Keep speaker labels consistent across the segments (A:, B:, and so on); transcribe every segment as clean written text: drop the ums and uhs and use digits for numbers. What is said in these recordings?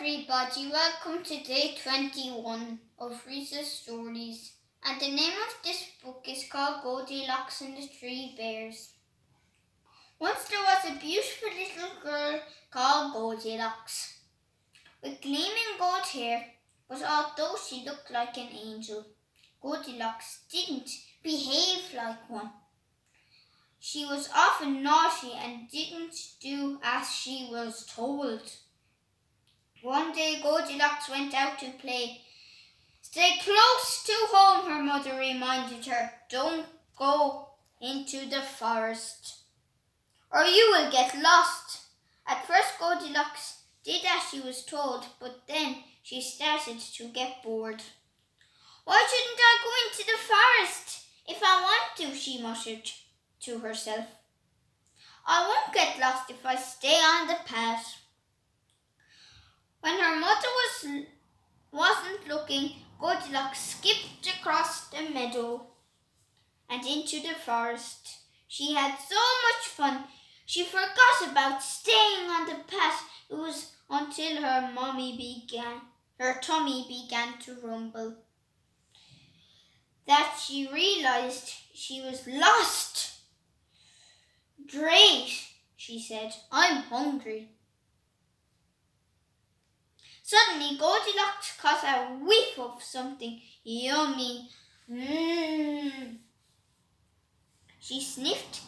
A: everybody, welcome to day 21 of Reese's Stories, and the name of this book is called Goldilocks and the Three Bears. Once there was a beautiful little girl called Goldilocks, with gleaming gold hair, but although she looked like an angel, Goldilocks didn't behave like one. She was often naughty and didn't do as she was told. One day Goldilocks went out to play. "Stay close to home," her mother reminded her. "Don't go into the forest, or you will get lost." At first Goldilocks did as she was told, but then she started to get bored. "Why shouldn't I go into the forest if I want to?" she muttered to herself. "I won't get lost if I stay on the path." When her mother wasn't looking, Goldilocks skipped across the meadow and into the forest. She had so much fun, she forgot about staying on the path. It was until her tummy began to rumble that she realized she was lost. "Great," she said, "I'm hungry." Suddenly, Goldilocks caught a whiff of something yummy. She sniffed.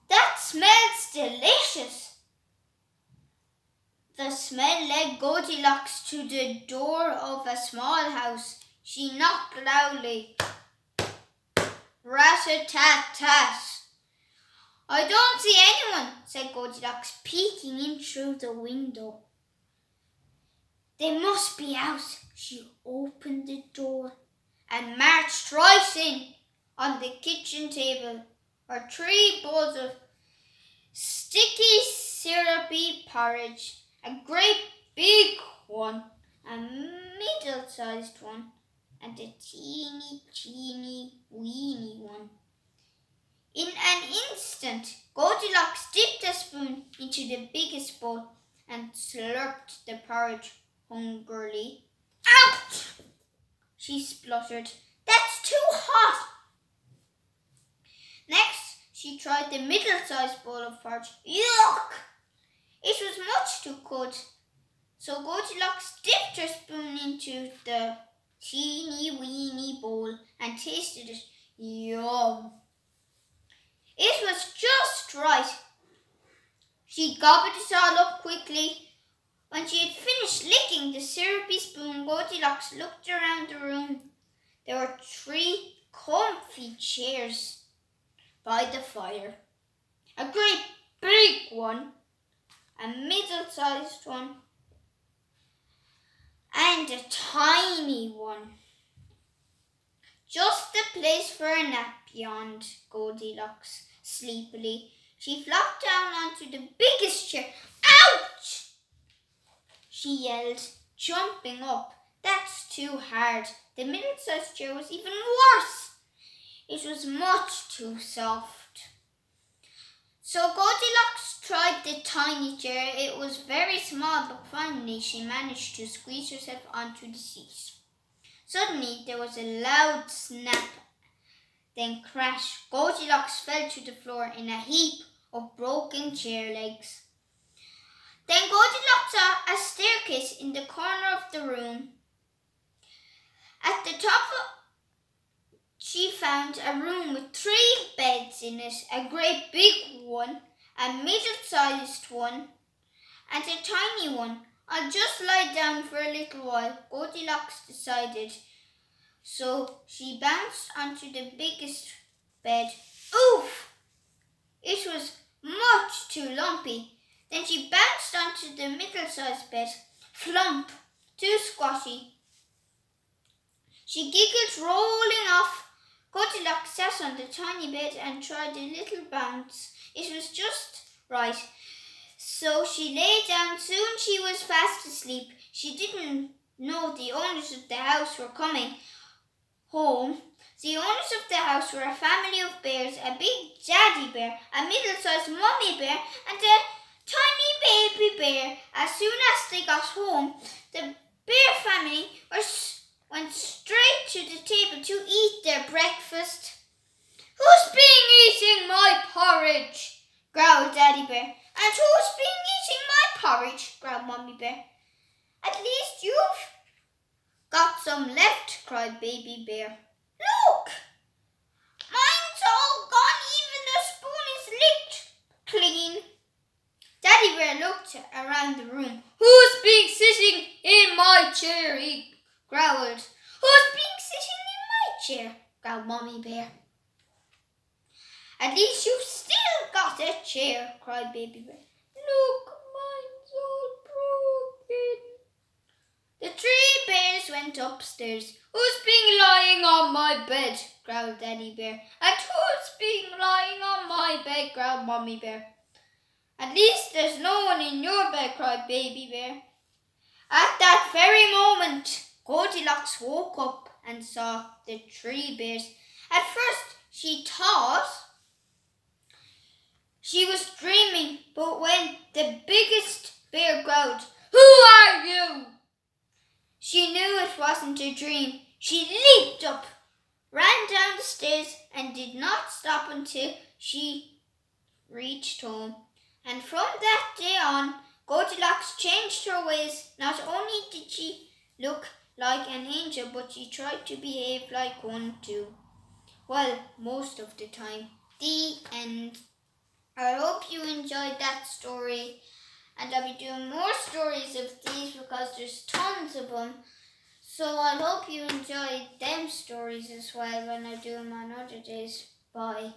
A: "That smells delicious." The smell led Goldilocks to the door of a small house. She knocked loudly. "Rat-a-tat-tat." "I don't see anyone," said Goldilocks, peeking in through the window. "They must be out." She opened the door and marched right in. On the kitchen table were 3 bowls of sticky, syrupy porridge, a great big one, a middle-sized one, and a teeny, weeny one. In an instant, Goldilocks dipped a spoon into the biggest bowl and slurped the porridge hungrily. "Ouch!" she spluttered. "That's too hot." Next, she tried the middle-sized bowl of porridge. Yuck! It was much too cold. So Goldilocks dipped her spoon into the teeny-weeny bowl and tasted it. Yum! It was just right. She gobbled it all up quickly. When she had finished licking the syrupy spoon, Goldilocks looked around the room. There were 3 comfy chairs by the fire. A great big one, a middle-sized one, and a tiny one. "Just the place for a nap," yawned Goldilocks sleepily. She flopped down onto the biggest chair. "Ouch!" she yelled, jumping up. "That's too hard." The middle-sized chair was even worse. It was much too soft. So Goldilocks tried the tiny chair. It was very small, but finally she managed to squeeze herself onto the seat. Suddenly there was a loud snap, then crash. Goldilocks fell to the floor in a heap of broken chair legs. Then Goldilocks saw a staircase in the corner of the room. At the top, she found a room with 3 beds in it, a great big one, a middle-sized one, and a tiny one. "I'll just lie down for a little while," Goldilocks decided. So she bounced onto the biggest bed. Oof! It was much too lumpy. Then she bounced onto the middle-sized bed. Flump! Too squashy. She giggled, rolling off. Goldilocks sat on the tiny bed and tried a little bounce. It was just right. So she lay down. Soon she was fast asleep. She didn't know the owners of the house were coming home. The owners of the house were a family of bears, a big daddy bear, a middle-sized mummy bear, and a tiny baby bear. As soon as they got home, the bear family went straight to the table to eat their breakfast. "Who's been eating my porridge?" growled Daddy Bear. "And who's been eating my porridge?" growled Mommy Bear. "At least you've got some left," cried Baby Bear. "Look! Mine's all gone, even the spoon is licked clean." Daddy Bear looked around the room. "Who's been sitting in my chair?" he growled. "Who's been sitting in my chair?" growled Mommy Bear. "At least you've still got a chair," cried Baby Bear. "Look, mine's all broken." The three bears went upstairs. "Who's been lying on my bed?" growled Daddy Bear. "And who's been lying on my bed?" growled Mommy Bear. "At least there's no one in your bed," cried Baby Bear. At that very moment, Goldilocks woke up and saw the three bears. At first, she thought she was dreaming, but when the biggest bear growled, "Who are you?" she knew it wasn't a dream. She leaped up, ran down the stairs, and did not stop until she reached home. And from that day on, Goldilocks changed her ways. Not only did she look like an angel, but she tried to behave like one too. Well, most of the time. The end. I hope you enjoyed that story, and I'll be doing more stories of these because there's tons of them. So I hope you enjoyed them stories as well when I do them on other days. Bye.